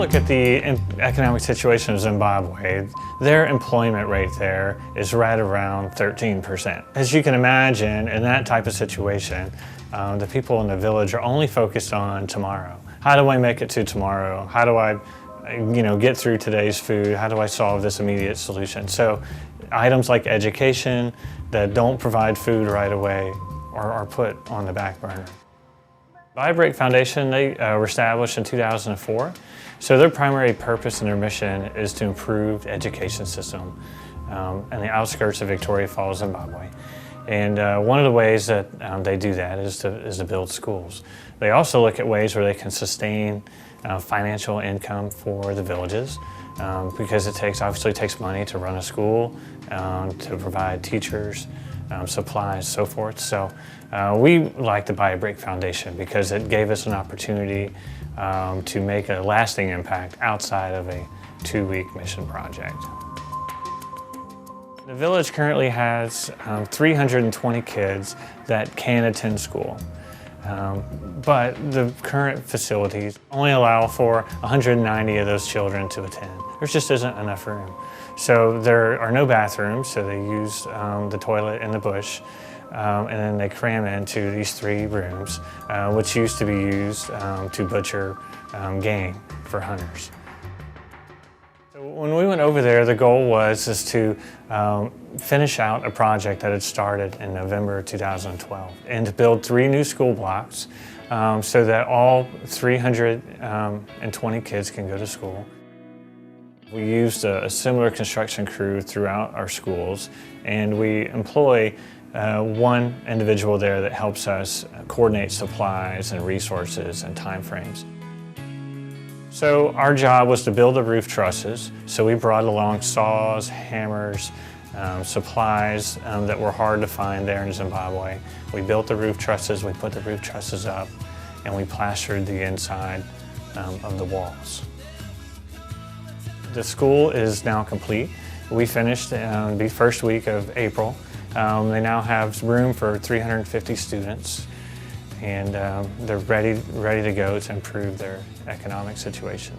look at the economic situation of Zimbabwe, their employment rate there is right around 13%. As you can imagine, in that type of situation, the people in the village are only focused on tomorrow. How do I make it to tomorrow? How do I get through today's food? How do I solve this immediate solution? So items like education that don't provide food right away are put on the back burner. Vibrate Foundation, they were established in 2004. So their primary purpose and their mission is to improve the education system in the outskirts of Victoria Falls, Zimbabwe. And one of the ways that they do that is to build schools. They also look at ways where they can sustain financial income for the villages because it obviously takes money to run a school, to provide teachers, supplies, so forth. So we like the Buy a Brick Foundation because it gave us an opportunity to make a lasting impact outside of a 2-week mission project. The village currently has 320 kids that can attend school. But the current facilities only allow for 190 of those children to attend. There just isn't enough room. So there are no bathrooms, so they use the toilet in the bush, and then they cram into these 3 rooms, which used to be used to butcher game for hunters. So when we went over there, the goal was to finish out a project that had started in November 2012 and to build 3 new school blocks so that all 320 kids can go to school. We used a similar construction crew throughout our schools, and we employ one individual there that helps us coordinate supplies and resources and timeframes. So our job was to build the roof trusses, so we brought along saws, hammers, supplies that were hard to find there in Zimbabwe. We built the roof trusses, we put the roof trusses up, and we plastered the inside of the walls. The school is now complete. We finished the first week of April. They now have room for 350 students, and they're ready to go to improve their economic situation.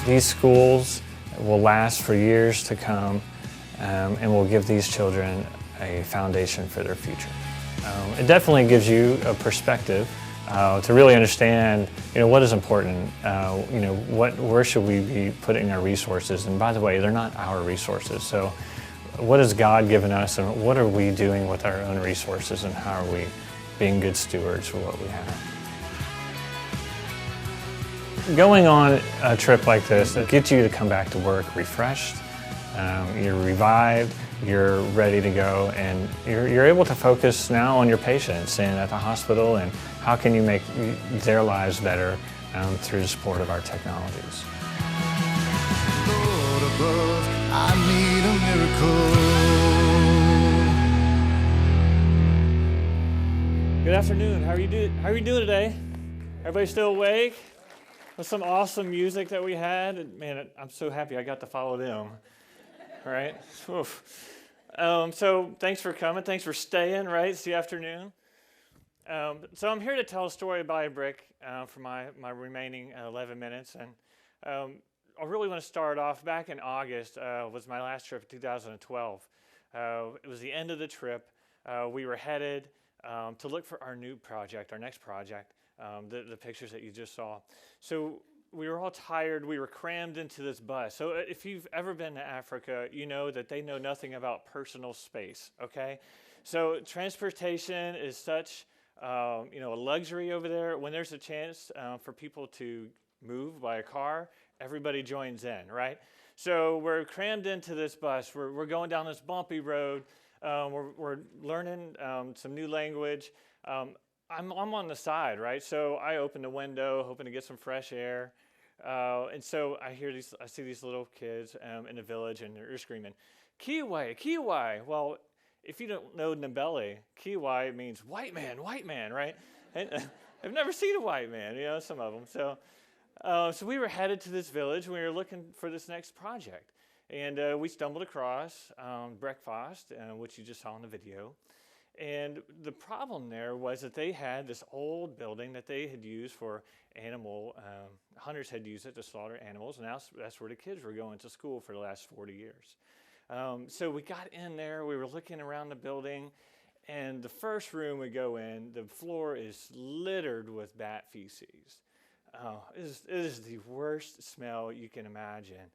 These schools will last for years to come and will give these children a foundation for their future. It definitely gives you a perspective to really understand, what is important, where should we be putting our resources. And by the way, they're not our resources. So what has God given us, and what are we doing with our own resources, and how are we being good stewards for what we have? Going on a trip like this, it gets you to come back to work refreshed, you're revived, you're ready to go, and you're able to focus now on your patients and at the hospital, and how can you make their lives better through the support of our technologies. Lord above, I need a miracle. Good afternoon. How are you doing today? Everybody still awake? With some awesome music that we had, and man, I'm so happy I got to follow them. All right. So thanks for coming. Thanks for staying. Right, it's the afternoon. So I'm here to tell a story about Buy a Brick for my remaining 11 minutes, and I really want to start off. Back in August was my last trip, 2012. It was the end of the trip. We were headed to look for our new project, our next project. The pictures that you just saw. So we were all tired. We were crammed into this bus. So if you've ever been to Africa, you know that they know nothing about personal space, okay? So transportation is such a luxury over there. When there's a chance for people to move by a car, everybody joins in, right? So we're crammed into this bus. We're going down this bumpy road. We're learning some new language. I'm on the side, right? So I open the window, hoping to get some fresh air. And so I see these little kids in the village, and they're screaming, "Kiwi, Kiwi." Well, if you don't know Ndebele, Kiwi means white man, right? And I've never seen a white man, some of them. So we were headed to this village, and we were looking for this next project. And we stumbled across Breakfast, which you just saw in the video. And the problem there was that they had this old building that they had used for animal, hunters had used it to slaughter animals, and that's where the kids were going to school for the last 40 years. So we got in there, we were looking around the building, and the first room we go in, the floor is littered with bat feces. It is the worst smell you can imagine.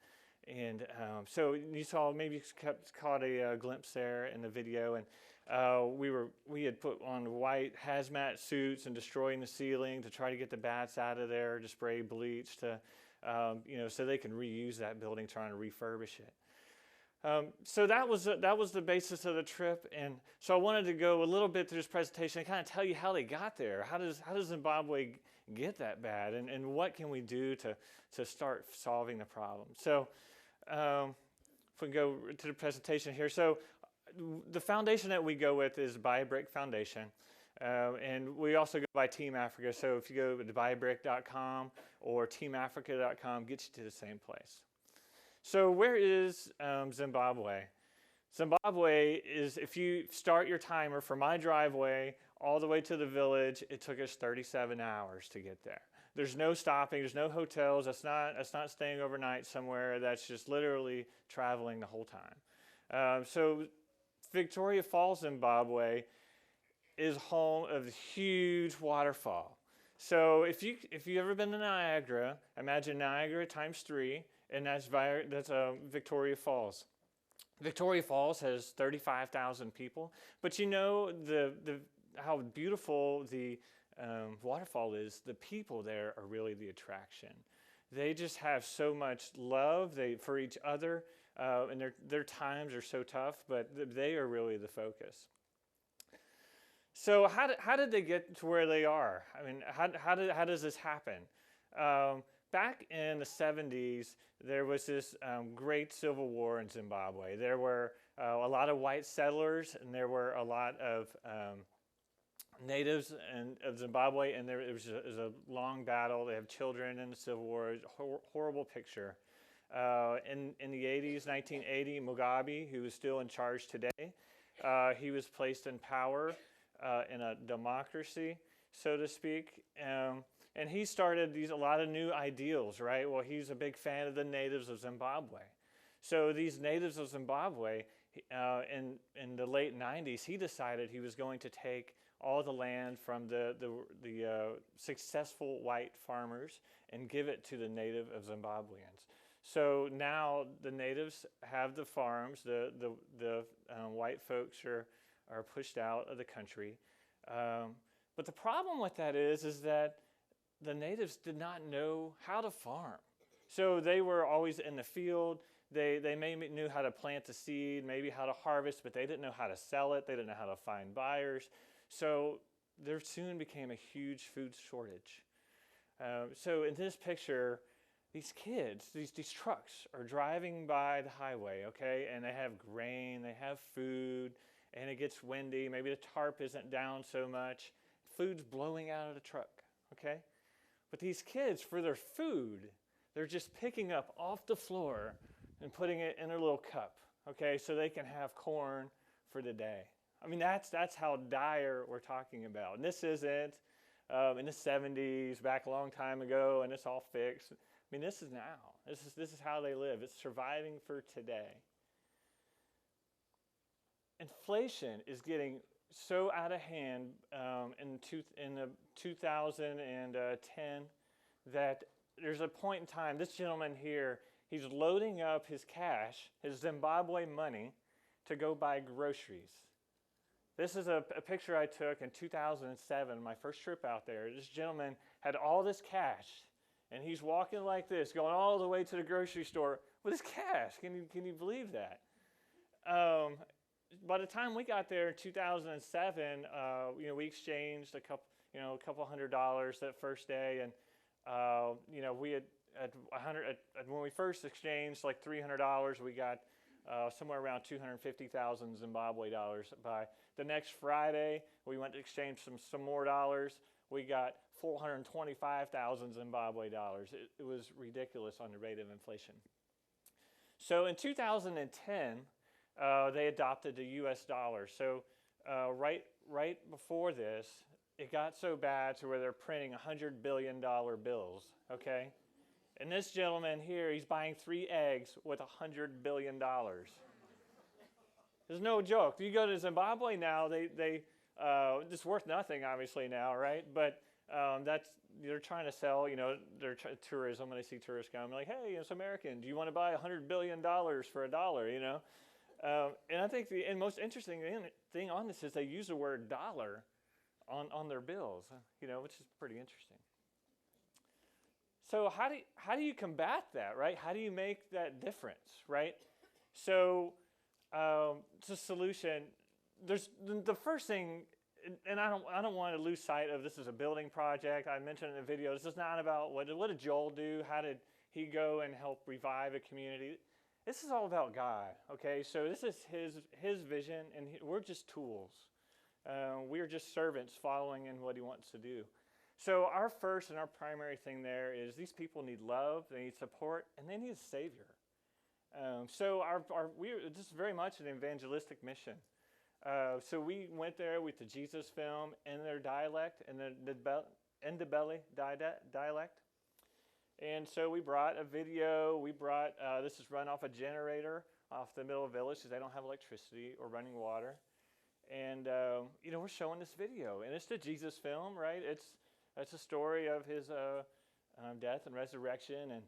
And so you saw, maybe you caught a glimpse there in the video, and we had put on white hazmat suits and destroying the ceiling to try to get the bats out of there, to spray bleach to, so they can reuse that building, trying to refurbish it. So that was the basis of the trip, and so I wanted to go a little bit through this presentation and kind of tell you how they got there. How does Zimbabwe get that bad, and what can we do to start solving the problem? So if we go to the presentation here, so the foundation that we go with is BuyABrick Foundation, and we also go by Team Africa. So if you go to buyABrick.com or teamafrica.com, gets you to the same place. So where is Zimbabwe? Zimbabwe is, if you start your timer from my driveway all the way to the village, it took us 37 hours to get there. There's no stopping, there's no hotels, that's not staying overnight somewhere, that's just literally traveling the whole time. So Victoria Falls, Zimbabwe is home of the huge waterfall. So if you've ever been to Niagara, imagine Niagara times 3, and that's Victoria Falls. Victoria Falls has 35,000 people, but you know how beautiful the waterfall is. The people there are really the attraction. They just have so much love for each other, and their times are so tough, but they are really the focus. So how did they get to where they are? I mean, how does this happen? Back in the 70s, there was this great civil war in Zimbabwe. There were a lot of white settlers, and there were a lot of natives of Zimbabwe, and it was a long battle. They have children in the civil war. It was a horrible picture. In the 80s, 1980, Mugabe, who is still in charge today, he was placed in power in a democracy, so to speak. And he started a lot of new ideals, right? Well, he's a big fan of the natives of Zimbabwe. So these natives of Zimbabwe, in the late 90s, he decided he was going to take all the land from the successful white farmers and give it to the native of Zimbabweans. So now the natives have the farms, the white folks are pushed out of the country. But the problem with that is that the natives did not know how to farm. So they were always in the field. They maybe knew how to plant the seed, maybe how to harvest, but they didn't know how to sell it. They didn't know how to find buyers. So there soon became a huge food shortage. So in this picture, these kids, these trucks are driving by the highway, okay? And they have grain, they have food, and it gets windy. Maybe the tarp isn't down so much. Food's blowing out of the truck, okay? But these kids, for their food, they're just picking up off the floor and putting it in their little cup, okay, so they can have corn for the day. I mean, that's how dire we're talking about. And this isn't in the 70s, back a long time ago, and it's all fixed. I mean, this is now. This is how they live. It's surviving for today. Inflation is getting so out of hand in 2010 that there's a point in time, this gentleman here, he's loading up his cash, his Zimbabwe money, to go buy groceries. This is a picture I took in 2007, my first trip out there. This gentleman had all this cash, and he's walking like this, going all the way to the grocery store with his cash. Can you believe that? By the time we got there in 2007, we exchanged a couple $100 that first day, and we had when we first exchanged like $300, we got somewhere around 250,000 Zimbabwe dollars. By the next Friday, we went to exchange some more dollars. We got 425,000 Zimbabwe dollars. It was ridiculous on the rate of inflation. So in 2010, they adopted the U.S. dollar. So right before this, it got so bad to where they're printing $100 billion bills, okay? And this gentleman here, he's buying 3 eggs with $100 billion. There's no joke. You go to Zimbabwe now, it's worth nothing, obviously, now, right? But they're trying to sell, tourism. When they see tourists come, like, hey, it's American. Do you want to buy $100 billion for $1, And I think the most interesting thing on this is they use the word dollar on their bills, which is pretty interesting. So how do you combat that, right? How do you make that difference, right? So it's a solution. There's the first thing, and I don't want to lose sight of this is a building project. I mentioned in the video, this is not about what did Joel do? How did he go and help revive a community? This is all about God, okay? So this is his vision, and we're just tools. We're just servants following in what he wants to do. So our first and our primary thing there is these people need love, they need support, and they need a Savior. So this is very much an evangelistic mission. So we went there with the Jesus film in their dialect, and the Ndebele dialect. And so we brought a video. We brought, this is run off a generator off the middle of the village because they don't have electricity or running water. And, we're showing this video. And it's the Jesus film, right? It's a story of his death and resurrection.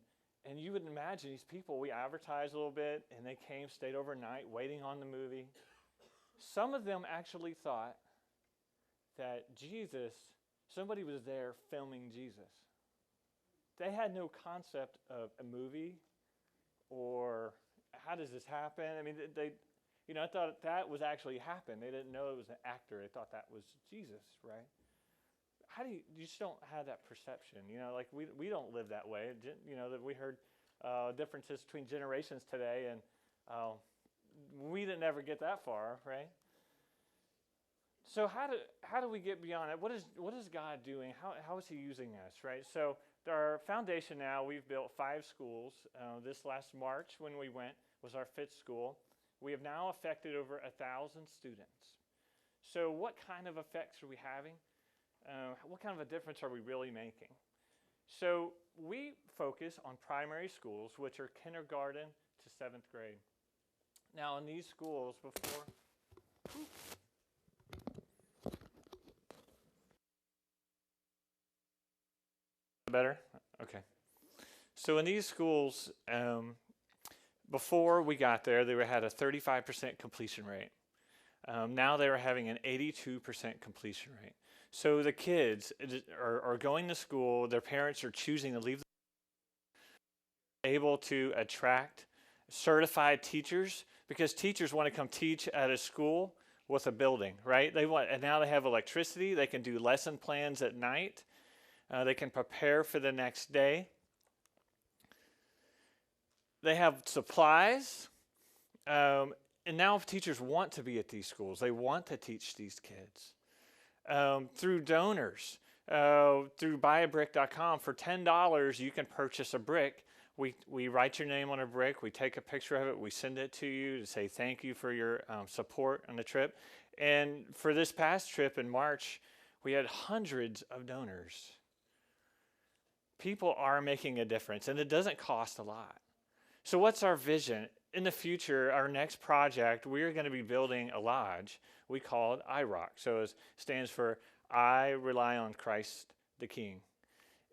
And you would imagine these people, we advertised a little bit, and they came, stayed overnight, waiting on the movie. Some of them actually thought that somebody was there filming Jesus. They had no concept of a movie or how does this happen. I mean, I thought that was actually happened. They didn't know it was an actor. They thought that was Jesus, right? How do you just don't have that perception? Like we don't live that way. That we heard differences between generations today, and we didn't ever get that far, right? So how do we get beyond it? What is God doing? How is he using us, right? So our foundation now, we've built 5 schools. This last March when we went was our 5th school. We have now affected over 1,000 students. So what kind of effects are we having? What kind of a difference are we really making? So we focus on primary schools, which are kindergarten to 7th grade. Now in these schools before... Better? Okay. So in these schools, before we got there, they had a 35% completion rate. Now they were having an 82% completion rate. So the kids are going to school, their parents are choosing to leave, able to attract certified teachers because teachers want to come teach at a school with a building, right? And now they have electricity, they can do lesson plans at night. They can prepare for the next day. They have supplies. And now teachers want to be at these schools. They want to teach these kids. Through donors, through buyabrick.com, for $10 you can purchase a brick. We write your name on a brick. We take a picture of it. We send it to you to say thank you for your support on the trip. And for this past trip in March, we had hundreds of donors. People are making a difference, and it doesn't cost a lot. So what's our vision? In the future, our next project, we're going to be building a lodge. We call it IROC. So it stands for I Rely on Christ the King.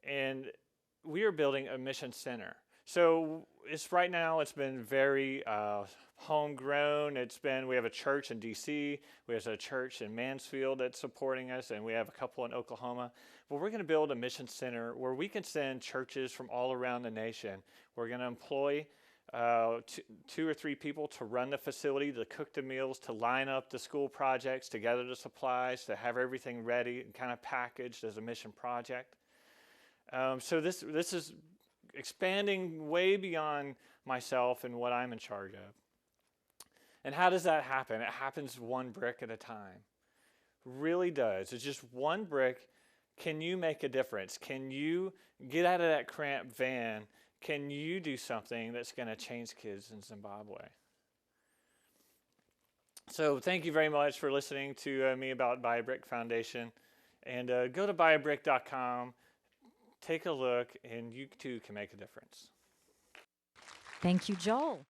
And we are building a mission center. So right now it's been very homegrown. We have a church in D.C., we have a church in Mansfield that's supporting us, and we have a couple in Oklahoma. But we're going to build a mission center where we can send churches from all around the nation. We're going to employ 2 or 3 people to run the facility, to cook the meals, to line up the school projects, to gather the supplies, to have everything ready and kind of packaged as a mission project. So this is expanding way beyond myself and what I'm in charge of. And how does that happen? It happens one brick at a time. Really does. It's just one brick. Can you make a difference? Can you get out of that cramped van? Can you do something that's going to change kids in Zimbabwe? So thank you very much for listening to me about Buy a Brick Foundation. And go to buyabrick.com, take a look, and you too can make a difference. Thank you, Joel.